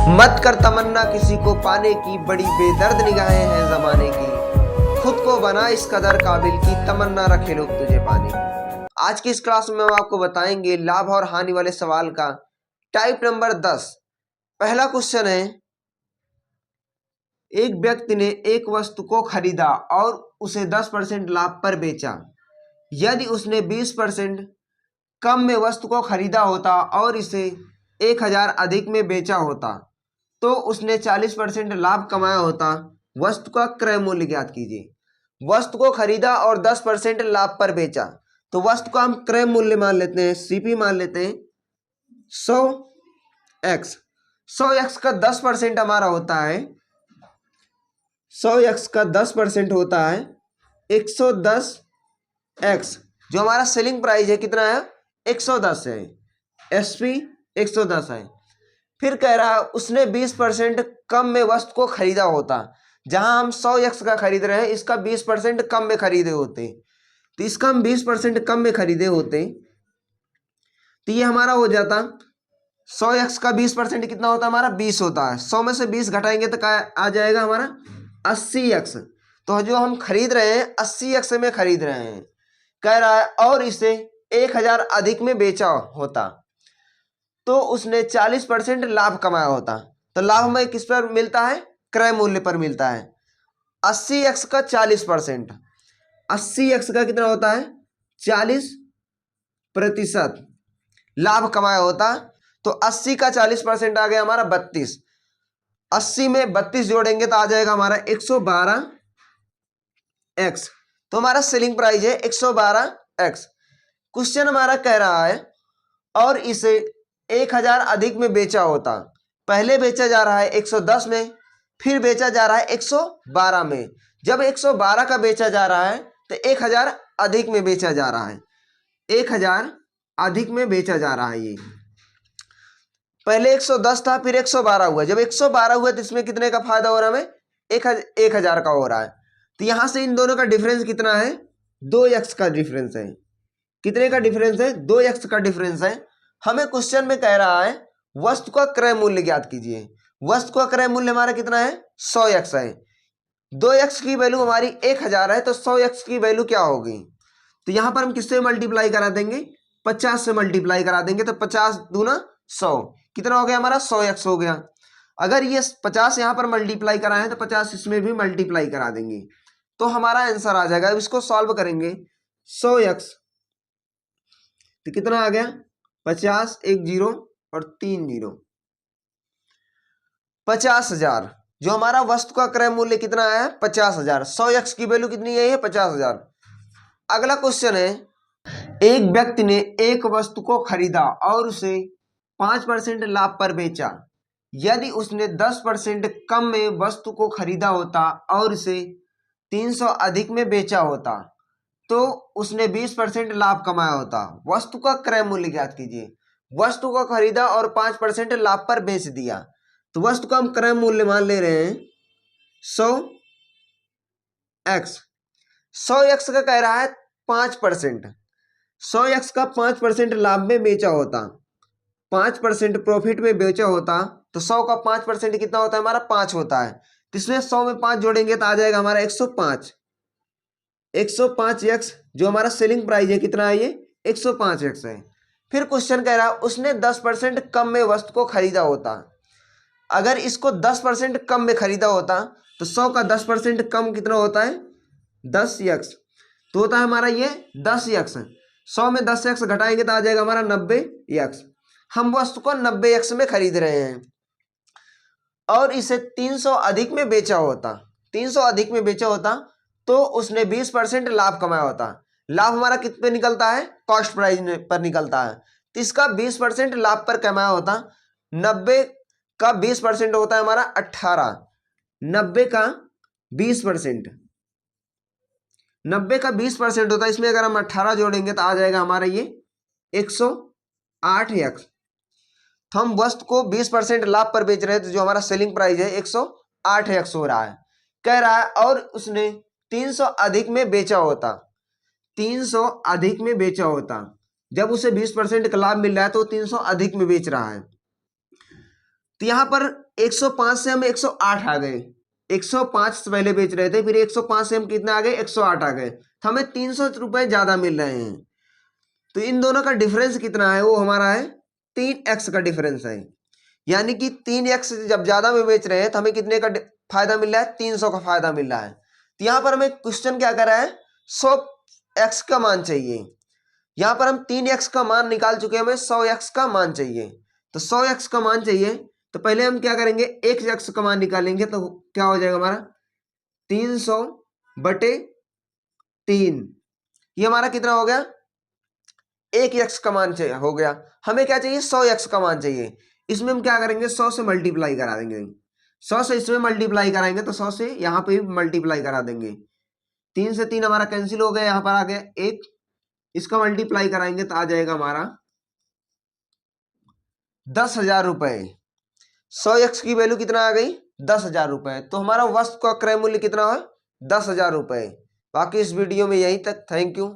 मत कर तमन्ना किसी को पाने की, बड़ी बेदर्द निगाहें हैं जमाने की। खुद को बना इस कदर काबिल की, तमन्ना रखे लोग तुझे पाने की। आज की इस क्लास में हम आपको बताएंगे लाभ और हानि वाले सवाल का टाइप नंबर 10। पहला क्वेश्चन है, एक व्यक्ति ने एक वस्तु को खरीदा और उसे 10% लाभ पर बेचा। यदि उसने 20% कम में वस्तु को खरीदा होता और इसे 1000 अधिक में बेचा होता तो उसने 40% लाभ कमाया होता। वस्तु का क्रय मूल्य ज्ञात कीजिए। वस्तु को खरीदा और 10% लाभ पर बेचा, तो वस्तु का हम क्रय मूल्य मान लेते हैं, सीपी मान लेते हैं 100x। 100x का 10% हमारा होता है, 100x का 10% होता है 110x। जो हमारा सेलिंग प्राइस है कितना है, 110 है, एसपी 110 है। फिर कह रहा है उसने 20% कम में वस्तु को खरीदा होता। जहां हम 100x का खरीद रहे हैं, इसका 20% कम में खरीदे होते, तो इसका हम 20% कम में खरीदे होते, तो ये हमारा हो जाता 100x का 20% कितना होता है हमारा 20 होता है। 100 में से 20 घटाएंगे तो क्या आ जाएगा हमारा 80x। तो जो हम खरीद रहे हैं 80x में खरीद रहे हैं। कह रहा है और इसे 1000 अधिक में बेचा होता तो उसने 40% लाभ कमाया होता। तो लाभ हमें किस पर मिलता है, क्रय मूल्य पर मिलता है। 80x का 40%, 80x का कितना होता है 40% लाभ कमाया होता। तो 80 का 40% आ गया हमारा 32। 80 में 32 जोड़ेंगे तो आ जाएगा हमारा 112x। तो हमारा सेलिंग प्राइस है 112x। क्वेश्चन हमारा कह रहा है और इसे 1000 अधिक में बेचा होता। पहले बेचा जा रहा है 110 में, फिर बेचा जा रहा है 112 में। जब 112 का बेचा जा रहा है तो 1000 अधिक में बेचा जा रहा है, 1000 अधिक में बेचा जा रहा है। ये पहले 110 था, फिर 112 हुआ। जब 112 हुआ तो इसमें कितने का फायदा हो रहा है हमें, 1000 का हो रहा है। तो यहां से इन दोनों का डिफरेंस कितना है, 2x का डिफरेंस है। कितने का डिफरेंस है, 2x का डिफरेंस है। हमें क्वेश्चन में कह रहा है वस्तु का क्रय मूल्य ज्ञात कीजिए। वस्तु का क्रय मूल्य हमारा कितना है 100x है। 2x की वैल्यू हमारी 1000 है, तो 100x की वैल्यू क्या होगी। तो यहां पर हम किससे मल्टीप्लाई करा देंगे, 50 से मल्टीप्लाई करा देंगे। तो 50 दूना 100, कितना हो गया हमारा 100x हो गया। अगर ये 50 यहां पर मल्टीप्लाई कराएं तो 50 इसमें भी मल्टीप्लाई करा देंगे, तो हमारा आंसर आ जाएगा। अब इसको सॉल्व करेंगे 100x तो कितना आ गया 50, 1 0 और 3 0, 50,000। जो हमारा वस्तु का क्रय मूल्य कितना है 50,000। 100x की वैल्यू कितनी है, 50,000। अगला क्वेश्चन है, एक व्यक्ति ने एक वस्तु को खरीदा और उसे 5% लाभ पर बेचा। यदि उसने 10% कम में वस्तु को खरीदा होता और इसे 300 अधिक में बेचा होता तो उसने 20% लाभ कमाया होता। वस्तु का क्रय मूल्य ज्ञात कीजिए। वस्तु को खरीदा और 5% लाभ पर बेच दिया, तो वस्तु का हम क्रय मूल्य मान ले रहे हैं 100x। 100x का कह रहा है 5%। 100x का 5% लाभ में बेचा होता, 5% प्रॉफिट में बेचा होता, तो 100 का 5% कितना होता है हमारा 5 होता है। तो इसमें 100 में 5 जोड़ेंगे तो आ जाएगा हमारा 105। 105x जो हमारा सेलिंग प्राइस है कितना है, ये 105x है। फिर क्वेश्चन कह रहा है उसने 10% कम में वस्तु को खरीदा होता। अगर इसको 10% कम में खरीदा होता तो 100 का 10% कम कितना होता है 10x, तो होता है हमारा ये 10x। 100 में 10x घटाएंगे तो आ जाएगा हमारा 90x। हम वस्तु को 90x में खरीद रहे हैं और इसे 300 अधिक में बेचा होता, 300 अधिक में बेचा होता तो उसने 20% लाभ कमाया होता। लाभ हमारा कित पे निकलता है, कॉस्ट प्राइस पर निकलता है, तो इसका 20% लाभ पर कमाया होता। 90 का 20% होता है हमारा 18। 90 का 20%, 90 का 20% होता है। इसमें अगर हम 18 जोड़ेंगे तो आ जाएगा हमारा ये 108x। तो हम वस्तु को 20% लाभ पर बेच रहे हैं, तो जो हमारा सेलिंग प्राइस है 108x हो रहा है। कह रहा है और उसने 300 अधिक में बेचा होता, 300 अधिक में बेचा होता। जब उसे 20% का लाभ मिल रहा है तो 300 अधिक में बेच रहा है। तो यहां पर 105 से हम 108 आ गए, 105 से पहले बेच रहे थे, फिर 105 से हम कितना आ गए, 108 आ गए, तो हमें 300 रुपए ज्यादा मिल रहे हैं। तो इन दोनों का डिफरेंस कितना है, वो हमारा है 3x का डिफरेंस है। यानी कि 3x जब ज्यादा में बेच रहे हैं तो हमें कितने का फायदा मिल रहा है, 300 का फायदा मिल रहा है। तो यहां पर हमें क्वेश्चन क्या कर रहा है, 100x का मान चाहिए। यहां पर हम 3x का मान निकाल चुके हैं, हमें 100x का मान चाहिए। तो 100x का मान चाहिए तो पहले हम क्या करेंगे, 1x का मान निकालेंगे, तो क्या हो जाएगा हमारा 300/3। ये हमारा कितना हो गया, 1x का मान चाहिए हो गया। हमें क्या चाहिए, 100x का मान चाहिए। इसमें हम क्या करेंगे, 100 से मल्टीप्लाई करा देंगे, 100 से इसमें मल्टीप्लाई कराएंगे तो 100 से यहाँ पे भी मल्टीप्लाई करा देंगे। 3 से 3 हमारा कैंसिल हो गया, यहाँ पर आ गया 1, इसका मल्टीप्लाई कराएंगे तो आ जाएगा हमारा 10,000 रुपए। 100x की वैल्यू कितना आ गई, 10,000 रुपए। तो हमारा वस्तु का क्रय मूल्य कितना है, 10,000 रुपए। बाकी इस वीडियो में यहीं तक, थैंक यू।